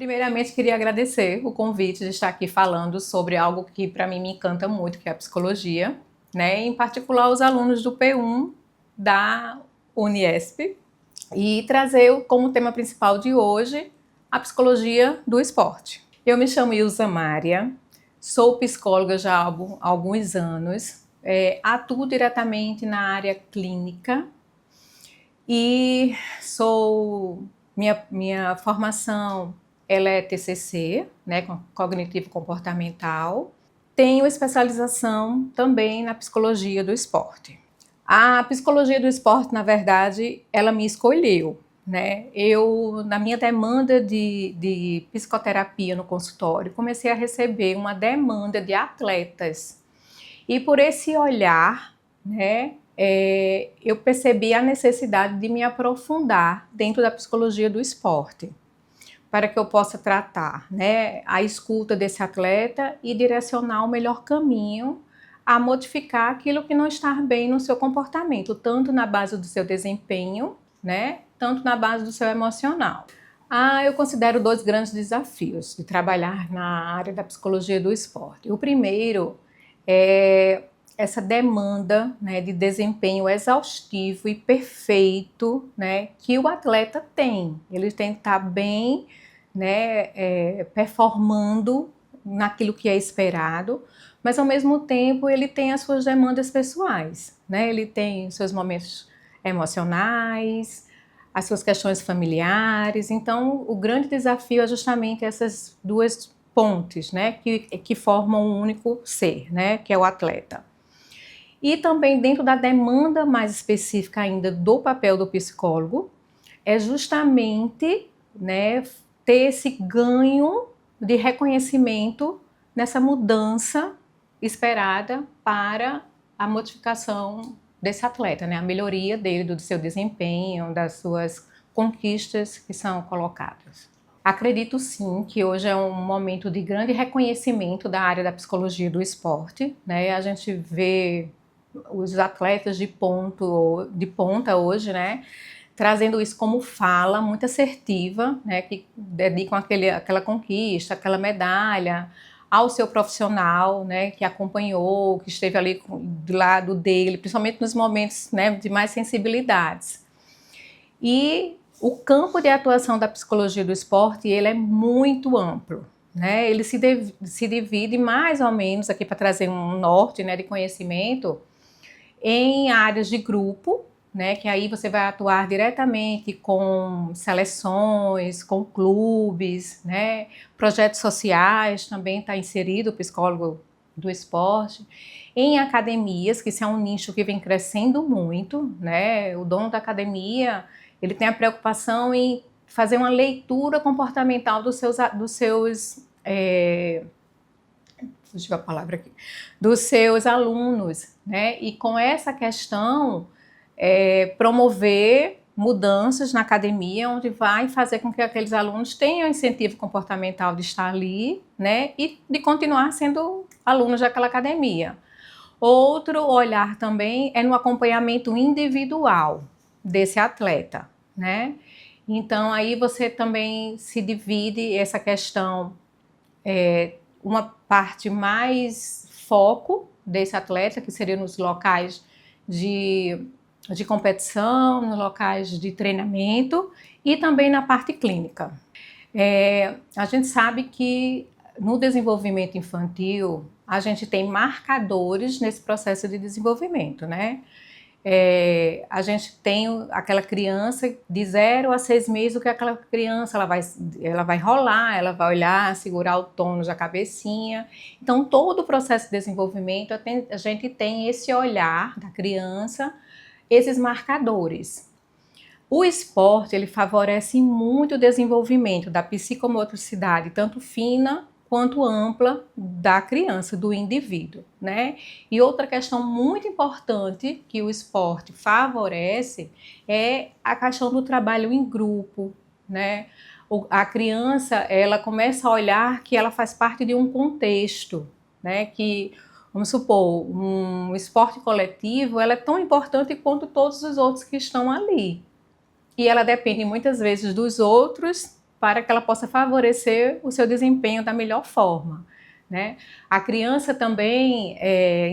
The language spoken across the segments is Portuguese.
Primeiramente, queria agradecer o convite de estar aqui falando sobre algo que para mim me encanta muito, que é a psicologia, né? Em particular os alunos do P1 da Uniesp, e trazer como tema principal de hoje a psicologia do esporte. Eu me chamo Ilza Mária, sou psicóloga já há alguns anos, atuo diretamente na área clínica e minha formação ela é TCC, né, cognitivo comportamental. Tenho especialização também na psicologia do esporte. A psicologia do esporte, na verdade, ela me escolheu, né? Eu, na minha demanda de psicoterapia no consultório, comecei a receber uma demanda de atletas. E por esse olhar, né, eu percebi a necessidade de me aprofundar dentro da psicologia do esporte, para que eu possa tratar, né, a escuta desse atleta e direcionar o melhor caminho a modificar aquilo que não está bem no seu comportamento, tanto na base do seu desempenho, né, tanto na base do seu emocional. Eu considero dois grandes desafios de trabalhar na área da psicologia do esporte. O primeiro é essa demanda, né, de desempenho exaustivo e perfeito, né, que o atleta tem. Ele tem que estar bem, né, performando naquilo que é esperado, mas ao mesmo tempo ele tem as suas demandas pessoais, né? Ele tem os seus momentos emocionais, as suas questões familiares. Então, o grande desafio é justamente essas duas pontes, né, que formam um único ser, né, que é o atleta. E também dentro da demanda mais específica ainda do papel do psicólogo, é justamente, né, ter esse ganho de reconhecimento nessa mudança esperada para a modificação desse atleta, né, a melhoria dele, do seu desempenho, das suas conquistas que são colocadas. Acredito sim que hoje é um momento de grande reconhecimento da área da psicologia do esporte, né? A gente vê os atletas de ponta hoje, né, trazendo isso como fala muito assertiva, né, que dedicam aquela conquista, aquela medalha ao seu profissional, né, que acompanhou, que esteve ali do lado dele, principalmente nos momentos, né, de mais sensibilidades. E o campo de atuação da psicologia do esporte, ele é muito amplo, né? Ele se divide mais ou menos, aqui para trazer um norte, né, de conhecimento, em áreas de grupo, né, que aí você vai atuar diretamente com seleções, com clubes, né, projetos sociais, também está inserido o psicólogo do esporte, em academias, que isso é um nicho que vem crescendo muito, né, o dono da academia, ele tem a preocupação em fazer uma leitura comportamental fugiu a palavra aqui, dos seus alunos, né? E com essa questão, promover mudanças na academia, onde vai fazer com que aqueles alunos tenham incentivo comportamental de estar ali, né? E de continuar sendo alunos daquela academia. Outro olhar também é no acompanhamento individual desse atleta, né? Então, aí você também se divide essa questão, uma parte mais foco desse atleta, que seria nos locais de competição, nos locais de treinamento e também na parte clínica. A gente sabe que no desenvolvimento infantil, a gente tem marcadores nesse processo de desenvolvimento, né? A gente tem aquela criança de 0 a 6 meses, o que aquela criança ela vai rolar, ela vai olhar, segurar o tônus da cabecinha. Então, todo o processo de desenvolvimento, a gente tem esse olhar da criança, esses marcadores. O esporte, ele favorece muito o desenvolvimento da psicomotricidade, tanto fina quanto ampla, da criança, do indivíduo, né? E outra questão muito importante que o esporte favorece é a questão do trabalho em grupo, né? A criança, ela começa a olhar que ela faz parte de um contexto, né? Que, vamos supor, um esporte coletivo, ela é tão importante quanto todos os outros que estão ali. E ela depende muitas vezes dos outros para que ela possa favorecer o seu desempenho da melhor forma, né? A criança também,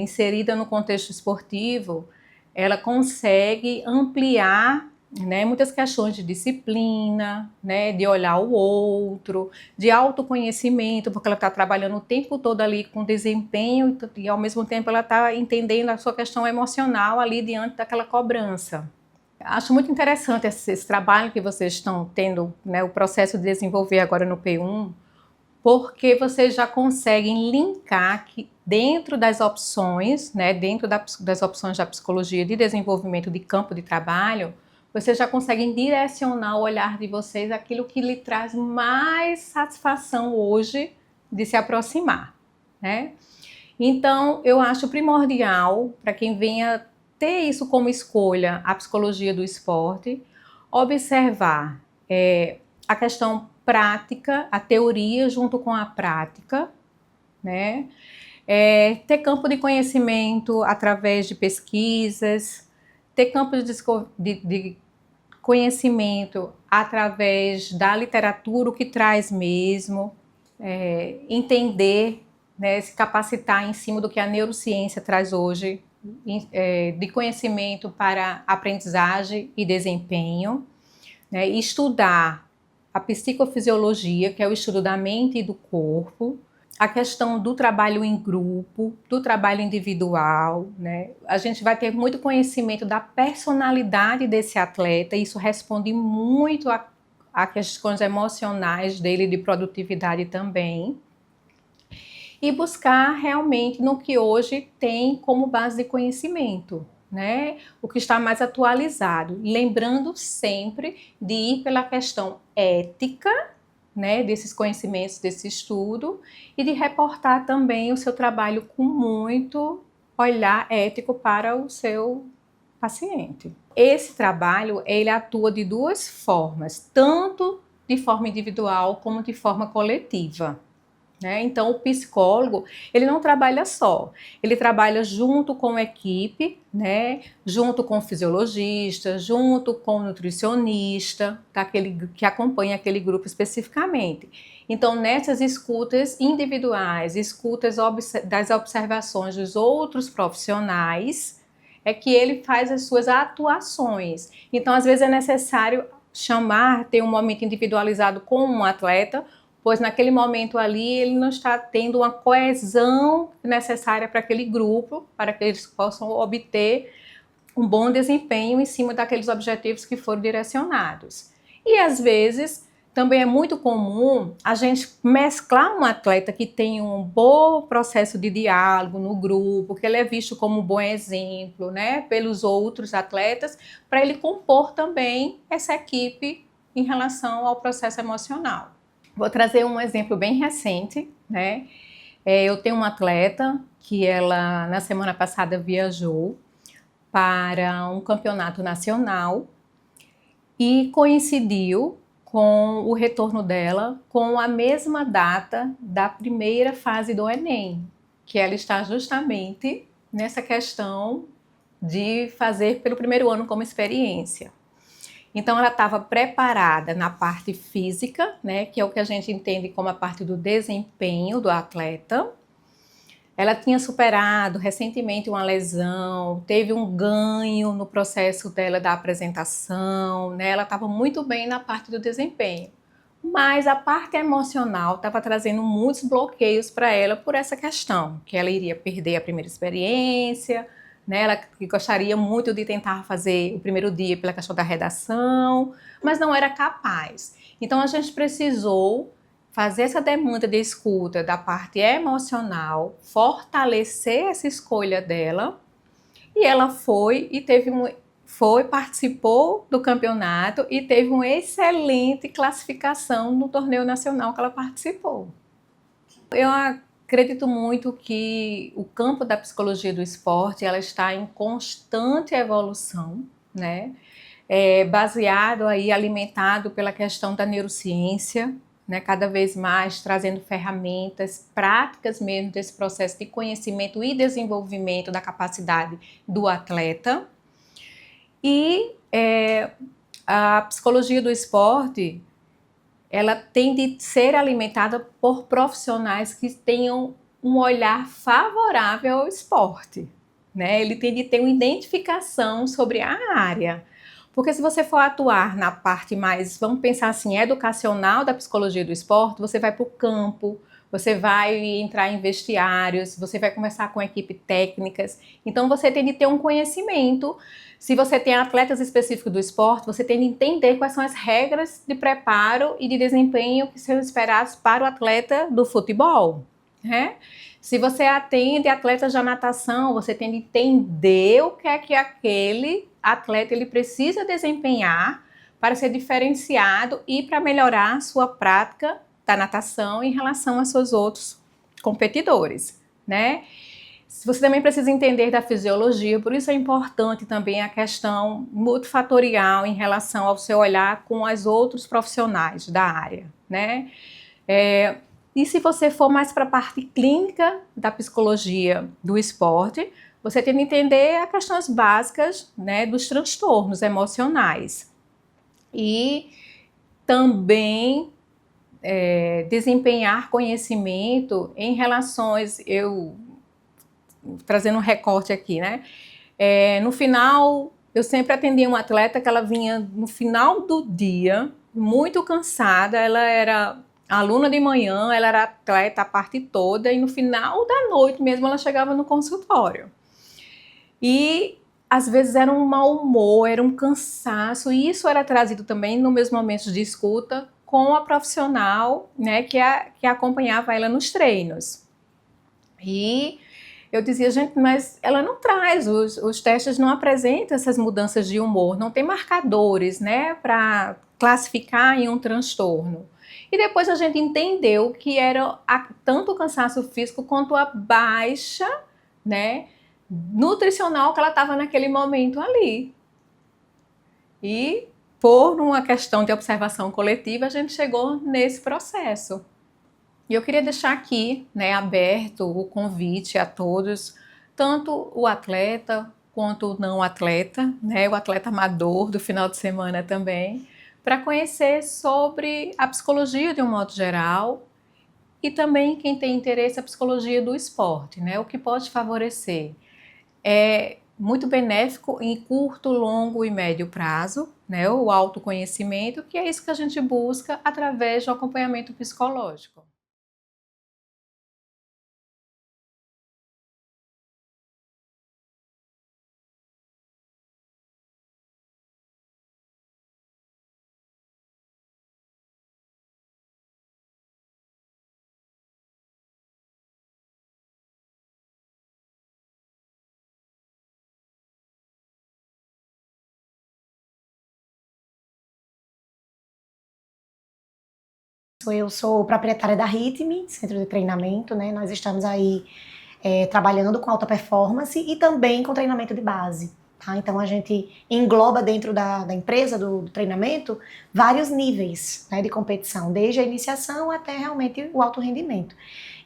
inserida no contexto esportivo, ela consegue ampliar, né, muitas questões de disciplina, né, de olhar o outro, de autoconhecimento, porque ela está trabalhando o tempo todo ali com desempenho e ao mesmo tempo ela está entendendo a sua questão emocional ali diante daquela cobrança. Acho muito interessante esse trabalho que vocês estão tendo, né, o processo de desenvolver agora no P1, porque vocês já conseguem linkar que dentro das opções, né, dentro das opções da psicologia de desenvolvimento de campo de trabalho, vocês já conseguem direcionar o olhar de vocês àquilo que lhe traz mais satisfação hoje de se aproximar, né? Então, eu acho primordial para quem venha ter isso como escolha, a psicologia do esporte, observar a questão prática, a teoria junto com a prática, né? Ter campo de conhecimento através de pesquisas, ter campo de conhecimento através da literatura, o que traz mesmo, entender, né, se capacitar em cima do que a neurociência traz hoje, de conhecimento para aprendizagem e desempenho, né, estudar a psicofisiologia, que é o estudo da mente e do corpo, a questão do trabalho em grupo, do trabalho individual, né? A gente vai ter muito conhecimento da personalidade desse atleta, e isso responde muito a questões emocionais dele, de produtividade também. E buscar realmente no que hoje tem como base de conhecimento, né? O que está mais atualizado. Lembrando sempre de ir pela questão ética, né, desses conhecimentos, desse estudo, e de reportar também o seu trabalho com muito olhar ético para o seu paciente. Esse trabalho, ele atua de duas formas, tanto de forma individual como de forma coletiva. Né? Então, o psicólogo, ele não trabalha só, ele trabalha junto com a equipe, né? Junto com o fisiologista, junto com o nutricionista, daquele, que acompanha aquele grupo especificamente. Então, nessas escutas individuais, escutas das observações dos outros profissionais, é que ele faz as suas atuações. Então, às vezes é necessário ter um momento individualizado com um atleta, pois naquele momento ali ele não está tendo uma coesão necessária para aquele grupo, para que eles possam obter um bom desempenho em cima daqueles objetivos que foram direcionados. E às vezes também é muito comum a gente mesclar um atleta que tem um bom processo de diálogo no grupo, que ele é visto como um bom exemplo, né, pelos outros atletas, para ele compor também essa equipe em relação ao processo emocional. Vou trazer um exemplo bem recente, né? Eu tenho uma atleta que ela, na semana passada, viajou para um campeonato nacional e coincidiu com o retorno dela com a mesma data da primeira fase do Enem, que ela está justamente nessa questão de fazer pelo primeiro ano como experiência. Então, ela estava preparada na parte física, né, que é o que a gente entende como a parte do desempenho do atleta. Ela tinha superado recentemente uma lesão, teve um ganho no processo dela da apresentação, né? Ela estava muito bem na parte do desempenho. Mas a parte emocional estava trazendo muitos bloqueios para ela por essa questão, que ela iria perder a primeira experiência, né? Ela gostaria muito de tentar fazer o primeiro dia pela questão da redação, mas não era capaz. Então a gente precisou fazer essa demanda de escuta da parte emocional, fortalecer essa escolha dela, e ela foi e participou do campeonato e teve uma excelente classificação no torneio nacional que ela participou. Eu acredito muito que o campo da psicologia do esporte, ela está em constante evolução, né? Baseado aí, alimentado pela questão da neurociência, né? Cada vez mais trazendo ferramentas práticas mesmo desse processo de conhecimento e desenvolvimento da capacidade do atleta. E a psicologia do esporte, ela tem de ser alimentada por profissionais que tenham um olhar favorável ao esporte, né? Ele tem de ter uma identificação sobre a área. Porque se você for atuar na parte mais, vamos pensar assim, educacional da psicologia do esporte, você vai para o campo, você vai entrar em vestiários, você vai conversar com equipes técnicas. Então você tem de ter um conhecimento. Se você tem atletas específicos do esporte, você tem de entender quais são as regras de preparo e de desempenho que são esperadas para o atleta do futebol, né? Se você atende atletas da natação, você tem de entender o que é que aquele atleta ele precisa desempenhar para ser diferenciado e para melhorar a sua prática da natação em relação aos seus outros competidores, né? Você também precisa entender da fisiologia, por isso é importante também a questão multifatorial em relação ao seu olhar com os outros profissionais da área, né? E se você for mais para a parte clínica da psicologia do esporte, você tem que entender as questões básicas, né, dos transtornos emocionais. E também desempenhar conhecimento em relações, trazendo um recorte aqui, né? No final, eu sempre atendia uma atleta que ela vinha no final do dia, muito cansada, ela era aluna de manhã, ela era atleta a parte toda e no final da noite mesmo ela chegava no consultório. E às vezes era um mau humor, era um cansaço, e isso era trazido também nos meus momentos de escuta com a profissional, né, que acompanhava ela nos treinos. E eu dizia, gente, mas ela não traz, os testes não apresentam essas mudanças de humor, não tem marcadores, né, para classificar em um transtorno. E depois a gente entendeu que era tanto o cansaço físico quanto a baixa, né, nutricional que ela estava naquele momento ali. E por uma questão de observação coletiva, a gente chegou nesse processo. E eu queria deixar aqui, né, aberto o convite a todos, tanto o atleta quanto o não atleta, né, o atleta amador do final de semana também, para conhecer sobre a psicologia de um modo geral e também quem tem interesse a psicologia do esporte, né, o que pode favorecer. É muito benéfico em curto, longo e médio prazo, né, o autoconhecimento, que é isso que a gente busca através do acompanhamento psicológico. Eu sou proprietária da Ritme, centro de treinamento, né? Nós estamos aí trabalhando com alta performance e também com treinamento de base. Tá? Então a gente engloba dentro da empresa, do treinamento, vários níveis, né, de competição, desde a iniciação até realmente o alto rendimento.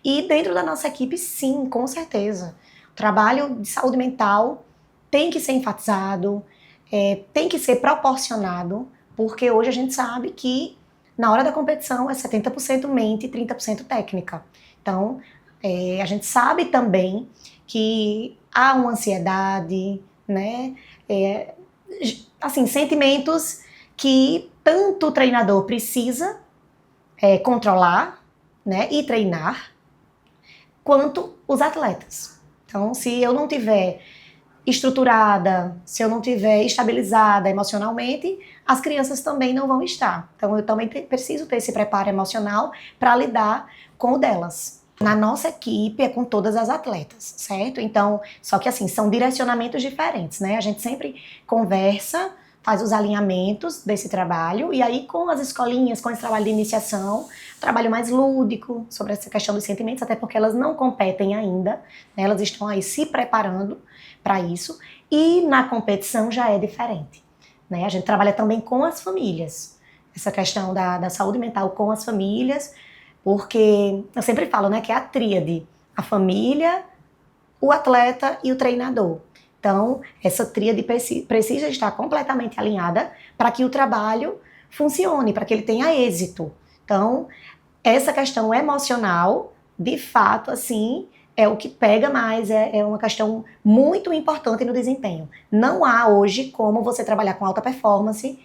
E dentro da nossa equipe, sim, com certeza. O trabalho de saúde mental tem que ser enfatizado, tem que ser proporcionado, porque hoje a gente sabe que na hora da competição é 70% mente e 30% técnica. Então, a gente sabe também que há uma ansiedade, né? Assim, sentimentos que tanto o treinador precisa controlar, né, e treinar, quanto os atletas. Então, se eu não tiver estruturada, se eu não tiver estabilizada emocionalmente, as crianças também não vão estar. Então, eu também preciso ter esse preparo emocional para lidar com o delas. Na nossa equipe é com todas as atletas, certo? Então, só que assim, são direcionamentos diferentes, né? A gente sempre conversa, faz os alinhamentos desse trabalho, e aí com as escolinhas, com esse trabalho de iniciação, trabalho mais lúdico sobre essa questão dos sentimentos, até porque elas não competem ainda, né? Elas estão aí se preparando para isso, e na competição já é diferente, né? A gente trabalha também com as famílias, essa questão da saúde mental com as famílias, porque eu sempre falo, né, que é a tríade, a família, o atleta e o treinador. Então, essa tríade precisa estar completamente alinhada para que o trabalho funcione, para que ele tenha êxito. Então, essa questão emocional, de fato, assim, é o que pega mais, é uma questão muito importante no desempenho. Não há hoje como você trabalhar com alta performance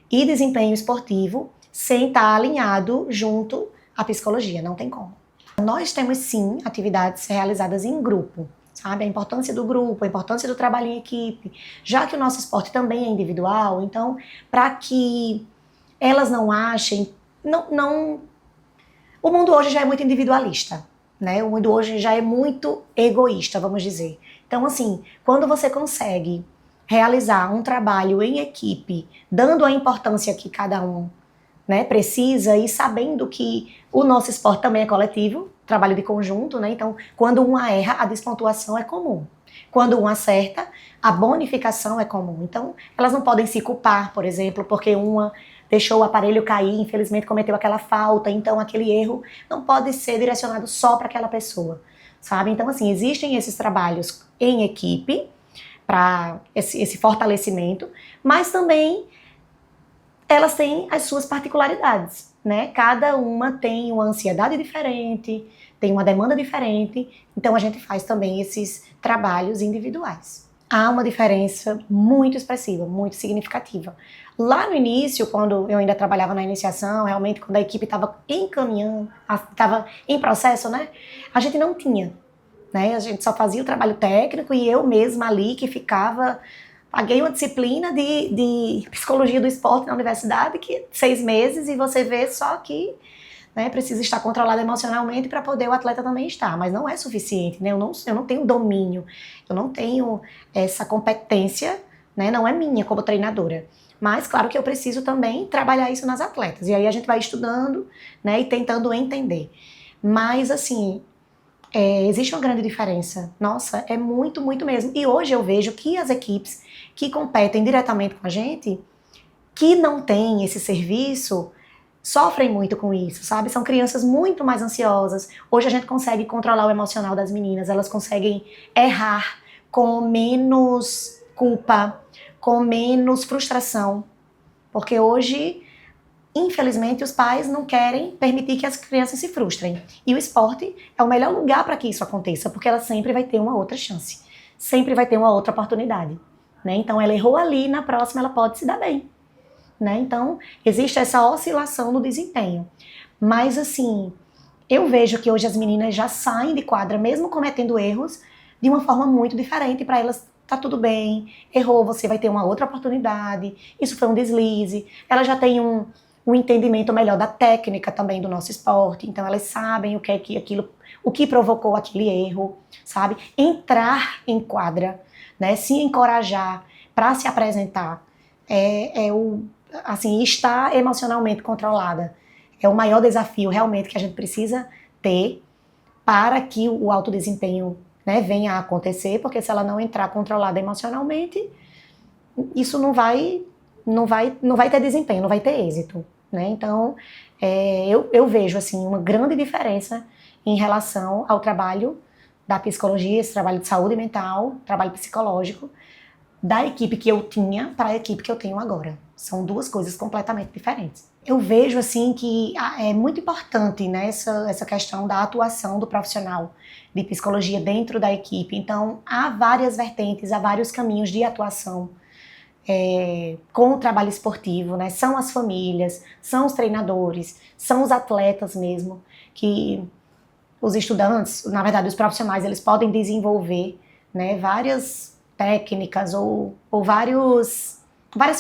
e desempenho esportivo sem estar alinhado junto à psicologia, não tem como. Nós temos sim atividades realizadas em grupo, sabe? A importância do grupo, a importância do trabalho em equipe, já que o nosso esporte também é individual, então, para que elas não achem, o mundo hoje já é muito individualista, né? O mundo hoje já é muito egoísta, vamos dizer. Então, assim, quando você consegue realizar um trabalho em equipe, dando a importância que cada um, né, precisa e sabendo que o nosso esporte também é coletivo, trabalho de conjunto, né? Então, quando uma erra, a despontuação é comum. Quando um acerta, a bonificação é comum. Então, elas não podem se culpar, por exemplo, porque uma deixou o aparelho cair, infelizmente cometeu aquela falta, então aquele erro não pode ser direcionado só para aquela pessoa, sabe? Então, assim, existem esses trabalhos em equipe para esse fortalecimento, mas também elas têm as suas particularidades, né? Cada uma tem uma ansiedade diferente, tem uma demanda diferente, então a gente faz também esses trabalhos individuais. Há uma diferença muito expressiva, muito significativa. Lá no início, quando eu ainda trabalhava na iniciação, realmente quando a equipe estava encaminhando, estava em processo, né? A gente não tinha, né? A gente só fazia o trabalho técnico e eu mesma ali que ficava... Paguei uma disciplina de psicologia do esporte na universidade, que 6 meses, e você vê só que, né, precisa estar controlado emocionalmente para poder o atleta também estar, mas não é suficiente, né? Eu não tenho domínio, eu não tenho essa competência, né? Não é minha como treinadora. Mas claro que eu preciso também trabalhar isso nas atletas, e aí a gente vai estudando, né, e tentando entender. Mas assim, existe uma grande diferença. Nossa, é muito, muito mesmo. E hoje eu vejo que as equipes que competem diretamente com a gente, que não têm esse serviço, sofrem muito com isso, sabe? São crianças muito mais ansiosas. Hoje a gente consegue controlar o emocional das meninas, elas conseguem errar com menos culpa, com menos frustração. Porque hoje, infelizmente, os pais não querem permitir que as crianças se frustrem. E o esporte é o melhor lugar para que isso aconteça, porque ela sempre vai ter uma outra chance. Sempre vai ter uma outra oportunidade. Né? Então, ela errou ali, na próxima ela pode se dar bem. Né? Então, existe essa oscilação no desempenho. Mas, assim, eu vejo que hoje as meninas já saem de quadra, mesmo cometendo erros, de uma forma muito diferente. Para elas, tá tudo bem, errou, você vai ter uma outra oportunidade, isso foi um deslize. Ela já tem um entendimento melhor da técnica também do nosso esporte, então elas sabem o que provocou aquele erro, sabe? Entrar em quadra, né? Se encorajar para se apresentar, assim, estar emocionalmente controlada é o maior desafio realmente que a gente precisa ter para que o alto desempenho, né, venha a acontecer, porque se ela não entrar controlada emocionalmente, isso não vai ter desempenho, não vai ter êxito, né? Então, eu vejo assim uma grande diferença em relação ao trabalho da psicologia, esse trabalho de saúde mental, trabalho psicológico, da equipe que eu tinha para a equipe que eu tenho agora. São duas coisas completamente diferentes. Eu vejo assim que é muito importante, né, essa questão da atuação do profissional de psicologia dentro da equipe. Então, há várias vertentes, há vários caminhos de atuação com o trabalho esportivo, né? São as famílias, são os treinadores, são os atletas mesmo, que os estudantes, na verdade os profissionais, eles podem desenvolver, né, várias técnicas ou várias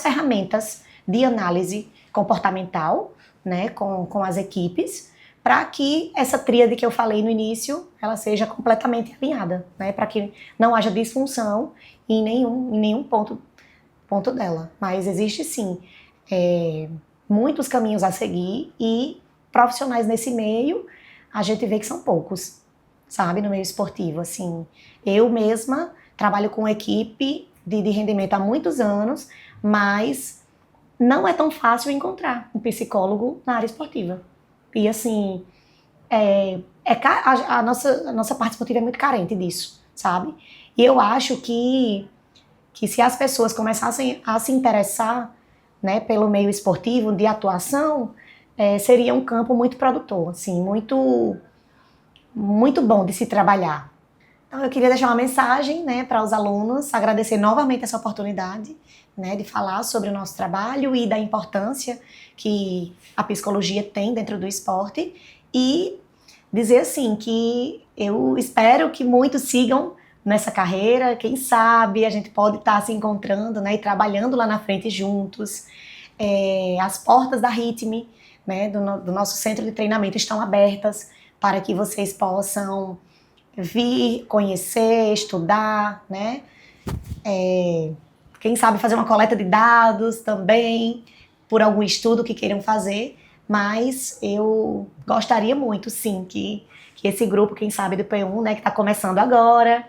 ferramentas de análise comportamental, né, com as equipes, para que essa tríade que eu falei no início, ela seja completamente alinhada, né, para que não haja disfunção em nenhum ponto dela. Mas existe sim muitos caminhos a seguir e profissionais nesse meio, a gente vê que são poucos, sabe, no meio esportivo, assim. Eu mesma trabalho com equipe de rendimento há muitos anos, mas não é tão fácil encontrar um psicólogo na área esportiva. E assim, a nossa parte esportiva é muito carente disso, sabe? E eu acho que se as pessoas começassem a se interessar, né, pelo meio esportivo, de atuação, seria um campo muito produtor, assim, muito, muito bom de se trabalhar. Então, eu queria deixar uma mensagem, né, para os alunos, agradecer novamente essa oportunidade, né, de falar sobre o nosso trabalho e da importância que a psicologia tem dentro do esporte e dizer assim que eu espero que muitos sigam nessa carreira, quem sabe a gente pode estar se encontrando, né, e trabalhando lá na frente juntos. As portas da Ritme, né, do nosso centro de treinamento estão abertas para que vocês possam vir, conhecer, estudar, né? Quem sabe fazer uma coleta de dados também, por algum estudo que queiram fazer, mas eu gostaria muito, sim, que esse grupo, quem sabe, do P1, né, que está começando agora,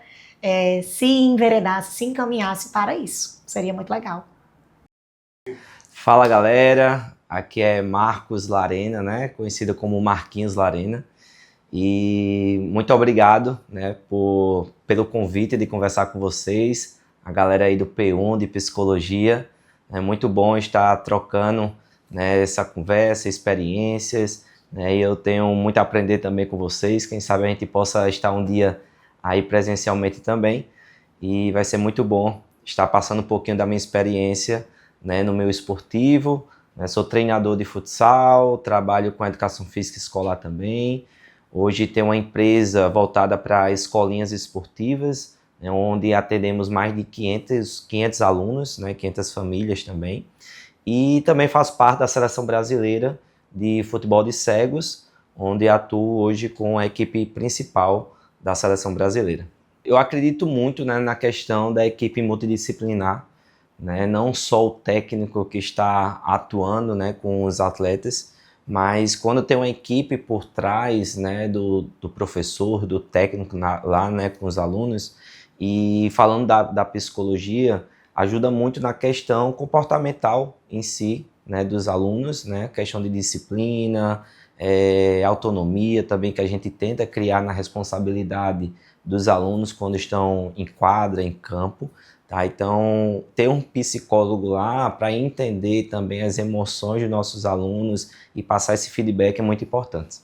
se enveredasse, se encaminhasse para isso. Seria muito legal. Fala galera, aqui é Marcos Larena, né, conhecido como Marquinhos Larena, e muito obrigado, né, pelo convite de conversar com vocês, a galera aí do P1 de Psicologia. É muito bom estar trocando, né, essa conversa, experiências, né, e eu tenho muito a aprender também com vocês. Quem sabe a gente possa estar um dia aí presencialmente também, e vai ser muito bom estar passando um pouquinho da minha experiência, né, no meu esportivo, né, sou treinador de futsal, trabalho com educação física escolar também. Hoje tenho uma empresa voltada para escolinhas esportivas, né, onde atendemos mais de 500 alunos, né, 500 famílias também. E também faço parte da Seleção Brasileira de Futebol de Cegos, onde atuo hoje com a equipe principal da Seleção Brasileira. Eu acredito muito, né, na questão da equipe multidisciplinar, né, não só o técnico que está atuando, né, com os atletas, mas quando tem uma equipe por trás, né, do professor, do técnico lá, né, com os alunos, e falando da psicologia, ajuda muito na questão comportamental em si, né, dos alunos, né, questão de disciplina, autonomia também, que a gente tenta criar na responsabilidade dos alunos quando estão em quadra, em campo. Tá, então, ter um psicólogo lá para entender também as emoções dos nossos alunos e passar esse feedback é muito importante.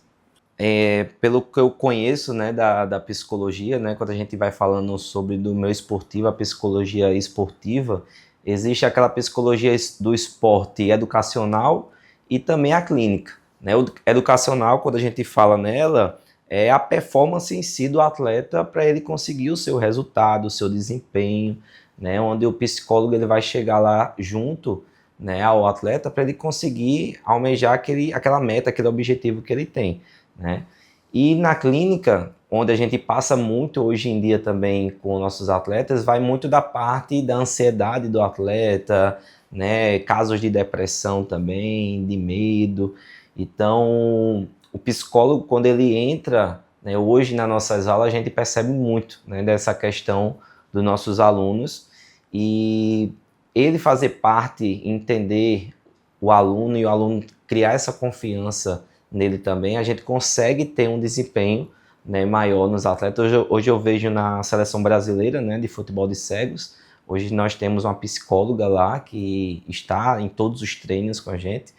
Pelo que eu conheço, né, da psicologia, né, quando a gente vai falando sobre do meu esportivo, a psicologia esportiva, existe aquela psicologia do esporte educacional e também a clínica. Né? O educacional, quando a gente fala nela, é a performance em si do atleta para ele conseguir o seu resultado, o seu desempenho, né, onde o psicólogo ele vai chegar lá junto, né, ao atleta para ele conseguir almejar aquela meta, aquele objetivo que ele tem. Né? E na clínica, onde a gente passa muito hoje em dia também com nossos atletas, vai muito da parte da ansiedade do atleta, né, casos de depressão também, de medo. Então, o psicólogo, quando ele entra, né, hoje nas nossas aulas, a gente percebe muito, né, dessa questão dos nossos alunos, e ele fazer parte, entender o aluno e o aluno criar essa confiança nele também, a gente consegue ter um desempenho, né, maior nos atletas. Hoje eu vejo na Seleção Brasileira, né, de Futebol de Cegos, hoje nós temos uma psicóloga lá que está em todos os treinos com a gente,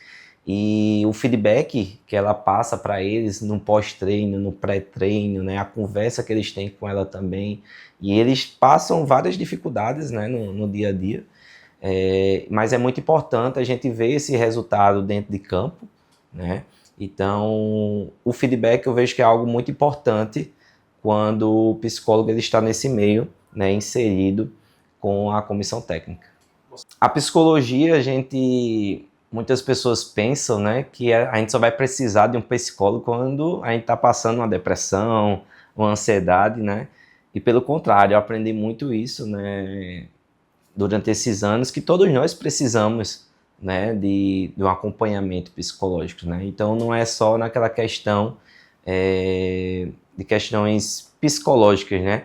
e o feedback que ela passa para eles no pós-treino, no pré-treino, né, a conversa que eles têm com ela também, e eles passam várias dificuldades, né, no dia a dia, mas é muito importante a gente ver esse resultado dentro de campo, né? Então, o feedback eu vejo que é algo muito importante quando o psicólogo ele está nesse meio, né, inserido com a comissão técnica. A psicologia, muitas pessoas pensam, né, que a gente só vai precisar de um psicólogo quando a gente está passando uma depressão, uma ansiedade, né? E pelo contrário, eu aprendi muito isso, né, durante esses anos, que todos nós precisamos, né, de um acompanhamento psicológico, né? Então não é só naquela questão de questões psicológicas, né?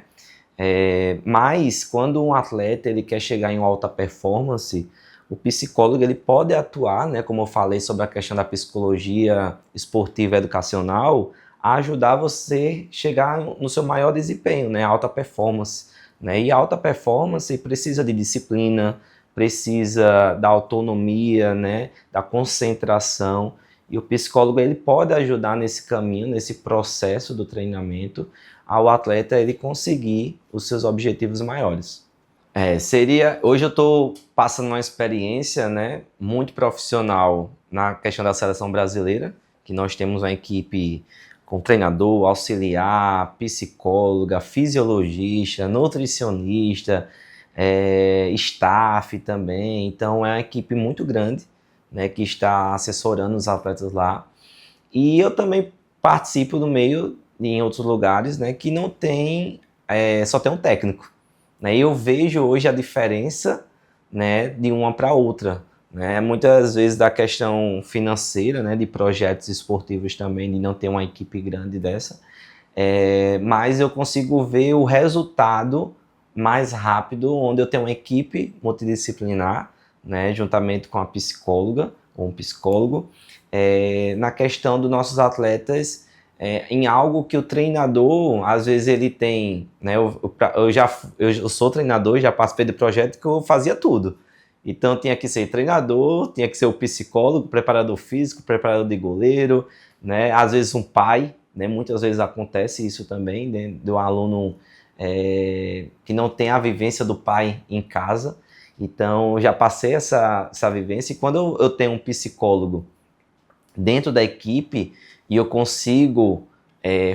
Mas quando um atleta ele quer chegar em uma alta performance, o psicólogo ele pode atuar, né, como eu falei sobre a questão da psicologia esportiva educacional, a ajudar você chegar no seu maior desempenho, né, alta performance. Né? E a alta performance precisa de disciplina, precisa da autonomia, né, da concentração. E o psicólogo ele pode ajudar nesse caminho, nesse processo do treinamento, ao atleta ele conseguir os seus objetivos maiores. Hoje eu estou passando uma experiência, né, muito profissional na questão da seleção brasileira, que nós temos uma equipe com treinador, auxiliar, psicóloga, fisiologista, nutricionista, staff também. Então é uma equipe muito grande, né, que está assessorando os atletas lá. E eu também participo do meio em outros lugares, né, que não tem, só tem um técnico. Né, e eu vejo hoje a diferença, né, de uma para outra. Né, muitas vezes da questão financeira, né, de projetos esportivos também, de não ter uma equipe grande dessa, mas eu consigo ver o resultado mais rápido, onde eu tenho uma equipe multidisciplinar, né, juntamente com a psicóloga ou um psicólogo, na questão dos nossos atletas, em algo que o treinador, às vezes ele tem, né, eu sou treinador, já participei de projeto que eu fazia tudo. Então tinha que ser treinador, tinha que ser o psicólogo, preparador físico, preparador de goleiro, né, às vezes um pai, né, muitas vezes acontece isso também, né, do aluno que não tem a vivência do pai em casa. Então já passei essa vivência, e quando eu tenho um psicólogo dentro da equipe, e eu consigo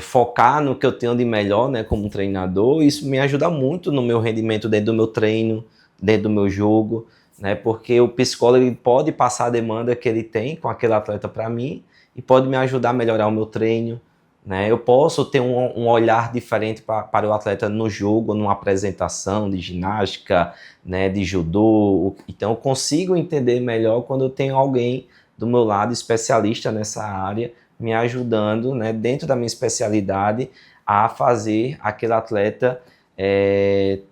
focar no que eu tenho de melhor, né, como treinador, isso me ajuda muito no meu rendimento dentro do meu treino, dentro do meu jogo, né, porque o psicólogo ele pode passar a demanda que ele tem com aquele atleta para mim e pode me ajudar a melhorar o meu treino. Né, eu posso ter um olhar diferente para o atleta no jogo, numa apresentação de ginástica, né, de judô. Então eu consigo entender melhor quando eu tenho alguém do meu lado especialista nessa área, me ajudando, né, dentro da minha especialidade, a fazer aquele atleta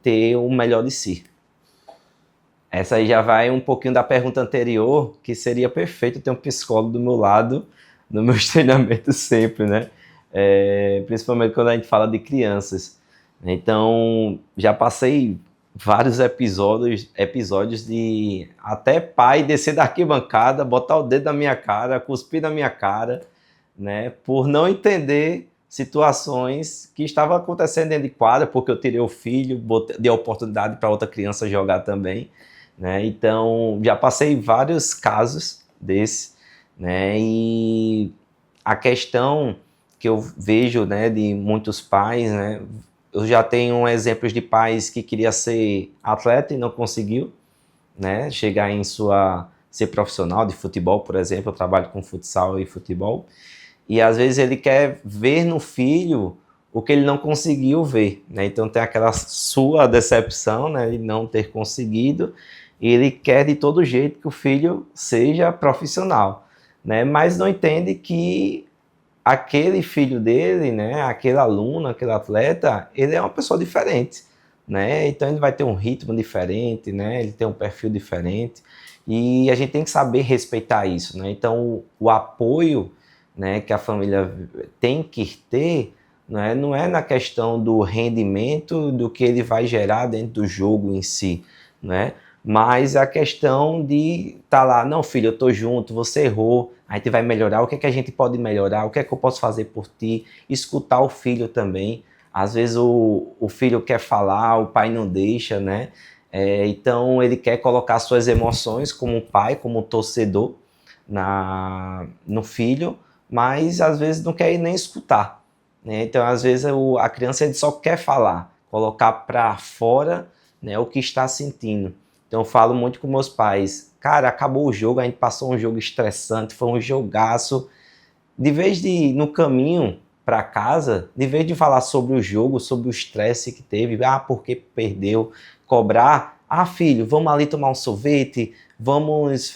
ter o melhor de si. Essa aí já vai um pouquinho da pergunta anterior, que seria perfeito ter um psicólogo do meu lado nos meus treinamentos sempre, né? Principalmente quando a gente fala de crianças. Então, já passei vários episódios de até pai descer da arquibancada, botar o dedo na minha cara, cuspir na minha cara, né, por não entender situações que estavam acontecendo dentro de quadra, porque eu tirei o filho, dei a oportunidade para outra criança jogar também, né, então já passei vários casos desses, né, e a questão que eu vejo, né, de muitos pais, né, eu já tenho exemplos de pais que queria ser atleta e não conseguiu, né, chegar ser profissional de futebol, por exemplo. Eu trabalho com futsal e futebol, e às vezes ele quer ver no filho o que ele não conseguiu ver, né? Então tem aquela sua decepção, né, de não ter conseguido, e ele quer de todo jeito que o filho seja profissional, né, mas não entende que aquele filho dele, né, aquele aluno, aquele atleta, ele é uma pessoa diferente, né? Então ele vai ter um ritmo diferente, né? Ele tem um perfil diferente, e a gente tem que saber respeitar isso, né? Então o apoio, né, que a família tem que ter, né, não é na questão do rendimento do que ele vai gerar dentro do jogo em si, né? Mas a questão de estar lá, não, filho, eu tô junto, você errou, a gente vai melhorar, o que é que a gente pode melhorar, o que é que eu posso fazer por ti, escutar o filho também. Às vezes o filho quer falar, o pai não deixa, né? Então ele quer colocar suas emoções como pai, como torcedor no filho, mas às vezes não quer nem escutar, né? Então às vezes a criança ele só quer falar, colocar para fora, né, o que está sentindo. Então eu falo muito com meus pais, cara, acabou o jogo, a gente passou um jogo estressante, foi um jogaço. De vez de ir no caminho para casa, de vez de falar sobre o jogo, sobre o estresse que teve, porque perdeu, cobrar, filho, vamos ali tomar um sorvete, vamos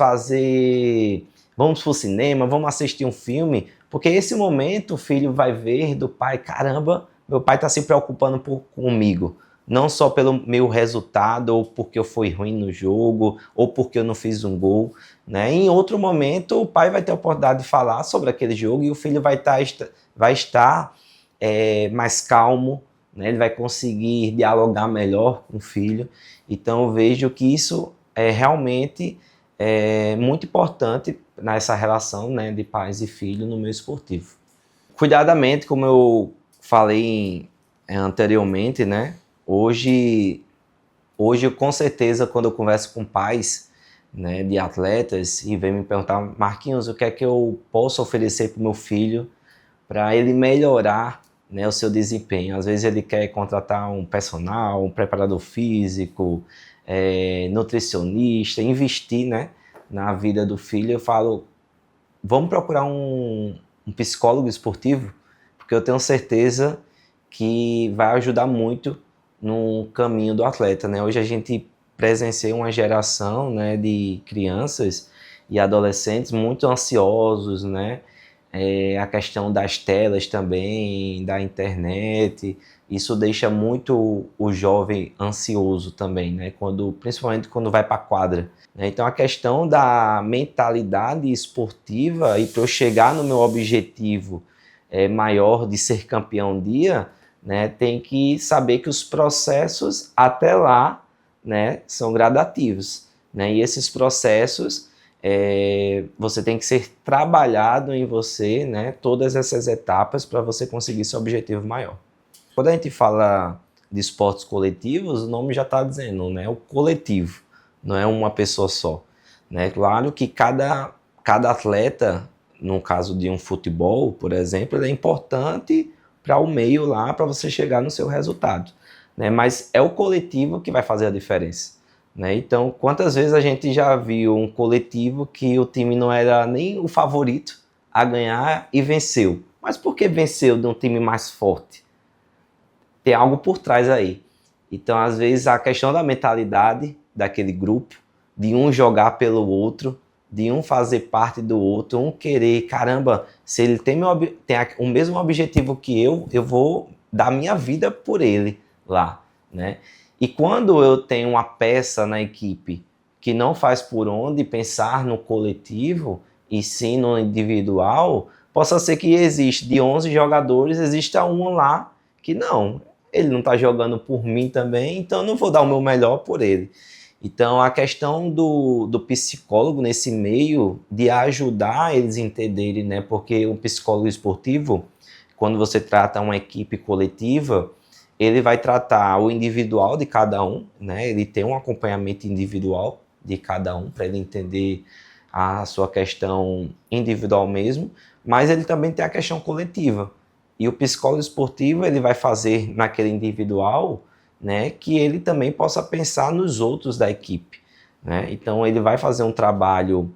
pro cinema, vamos assistir um filme, porque esse momento o filho vai ver do pai, caramba, meu pai está se preocupando comigo. Não só pelo meu resultado, ou porque eu fui ruim no jogo, ou porque eu não fiz um gol, né? Em outro momento, o pai vai ter a oportunidade de falar sobre aquele jogo e o filho vai estar mais calmo, né? Ele vai conseguir dialogar melhor com o filho. Então, eu vejo que isso é realmente muito importante nessa relação, né, de pais e filho no meio esportivo. Cuidadamente, como eu falei anteriormente, né, hoje com certeza, quando eu converso com pais, né, de atletas e vem me perguntar, Marquinhos, o que é que eu posso oferecer para o meu filho para ele melhorar, né, o seu desempenho? Às vezes ele quer contratar um personal, um preparador físico, nutricionista, investir, né, na vida do filho. Eu falo, vamos procurar um psicólogo esportivo, porque eu tenho certeza que vai ajudar muito no caminho do atleta, né? Hoje a gente presencia uma geração, né, de crianças e adolescentes muito ansiosos, né? A questão das telas também, da internet, isso deixa muito o jovem ansioso também, né? Principalmente quando vai para a quadra, né? Então a questão da mentalidade esportiva e para eu chegar no meu objetivo maior de ser campeão um dia, né, tem que saber que os processos até lá, né, são gradativos, né? E esses processos você tem que ser trabalhado em você, né, todas essas etapas para você conseguir seu objetivo maior. Quando a gente fala de esportes coletivos, o nome já está dizendo, né, o coletivo, não é uma pessoa só, né? Claro que cada atleta, no caso de um futebol, por exemplo, ele é importante para o meio lá, para você chegar no seu resultado, né? Mas é o coletivo que vai fazer a diferença, né? Então, quantas vezes a gente já viu um coletivo que o time não era nem o favorito a ganhar e venceu? Mas por que venceu de um time mais forte? Tem algo por trás aí. Então, às vezes, a questão da mentalidade daquele grupo, de um jogar pelo outro, de um fazer parte do outro, um querer, caramba, se ele tem o mesmo objetivo que eu vou dar minha vida por ele lá, né? E quando eu tenho uma peça na equipe que não faz por onde pensar no coletivo e sim no individual, possa ser que existe de 11 jogadores, exista um lá que não, ele não está jogando por mim também, então eu não vou dar o meu melhor por ele. Então, a questão do psicólogo nesse meio, de ajudar eles a entenderem, né? Porque o psicólogo esportivo, quando você trata uma equipe coletiva, ele vai tratar o individual de cada um, né? Ele tem um acompanhamento individual de cada um, para ele entender a sua questão individual mesmo, mas ele também tem a questão coletiva. E o psicólogo esportivo, ele vai fazer naquele individual, né, que ele também possa pensar nos outros da equipe, né? Então ele vai fazer um trabalho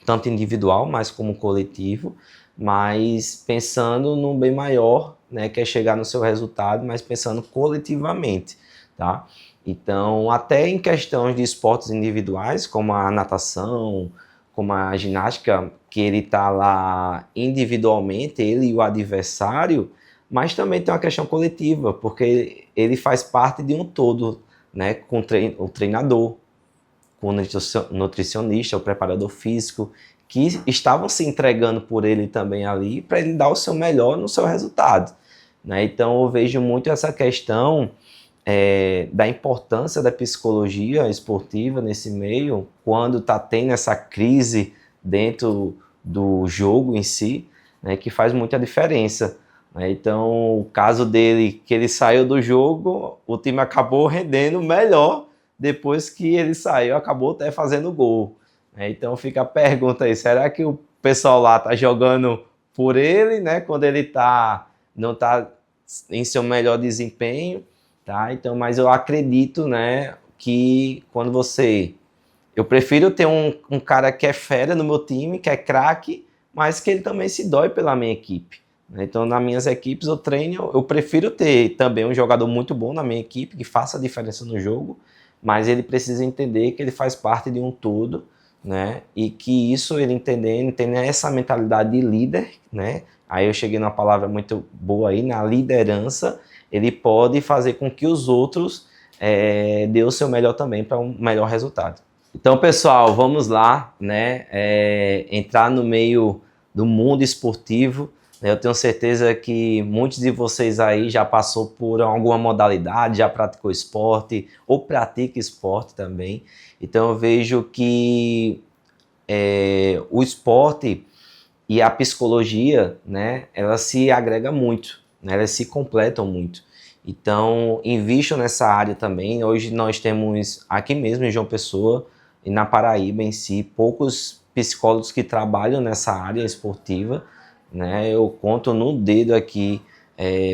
tanto individual, mas como coletivo, mas pensando num bem maior, né, que é chegar no seu resultado, mas pensando coletivamente, tá? Então, até em questões de esportes individuais, como a natação, como a ginástica, que ele está lá individualmente, ele e o adversário, mas também tem uma questão coletiva, porque ele faz parte de um todo, né, com o treinador, com o nutricionista, o preparador físico, que estavam se entregando por ele também ali, para ele dar o seu melhor no seu resultado, né? Então eu vejo muito essa questão da importância da psicologia esportiva nesse meio, quando está tendo essa crise dentro do jogo em si, né, que faz muita diferença. Então, o caso dele, que ele saiu do jogo, o time acabou rendendo melhor depois que ele saiu, acabou até fazendo gol. Então, fica a pergunta aí, será que o pessoal lá está jogando por ele, né, quando ele não está em seu melhor desempenho, tá? Então, mas eu acredito, né, que quando eu prefiro ter um cara que é fera no meu time, que é craque, mas que ele também se dói pela minha equipe. Então, nas minhas equipes, eu prefiro ter também um jogador muito bom na minha equipe, que faça a diferença no jogo, mas ele precisa entender que ele faz parte de um todo, né? E que isso, ele entendendo essa mentalidade de líder, né? Aí eu cheguei numa palavra muito boa aí, na liderança, ele pode fazer com que os outros dê o seu melhor também para um melhor resultado. Então, pessoal, vamos lá, né? Entrar no meio do mundo esportivo. Eu tenho certeza que muitos de vocês aí já passou por alguma modalidade, já praticou esporte ou pratica esporte também. Então eu vejo que o esporte e a psicologia, né, elas se agregam muito, né, elas se completam muito. Então, invisto nessa área também. Hoje nós temos aqui mesmo em João Pessoa e na Paraíba em si, poucos psicólogos que trabalham nessa área esportiva, né? Eu conto no dedo aqui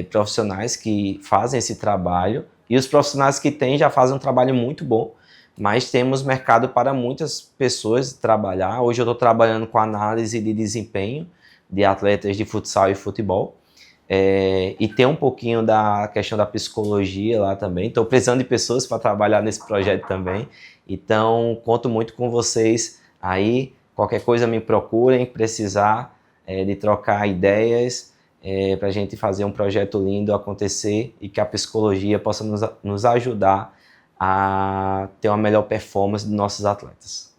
profissionais que fazem esse trabalho, e os profissionais que têm já fazem um trabalho muito bom, mas temos mercado para muitas pessoas trabalhar. Hoje eu estou trabalhando com análise de desempenho de atletas de futsal e futebol, e tem um pouquinho da questão da psicologia lá também. Estou precisando de pessoas para trabalhar nesse projeto também, então conto muito com vocês aí. Qualquer coisa me procurem, precisar de trocar ideias, para a gente fazer um projeto lindo acontecer e que a psicologia possa nos ajudar a ter uma melhor performance dos nossos atletas.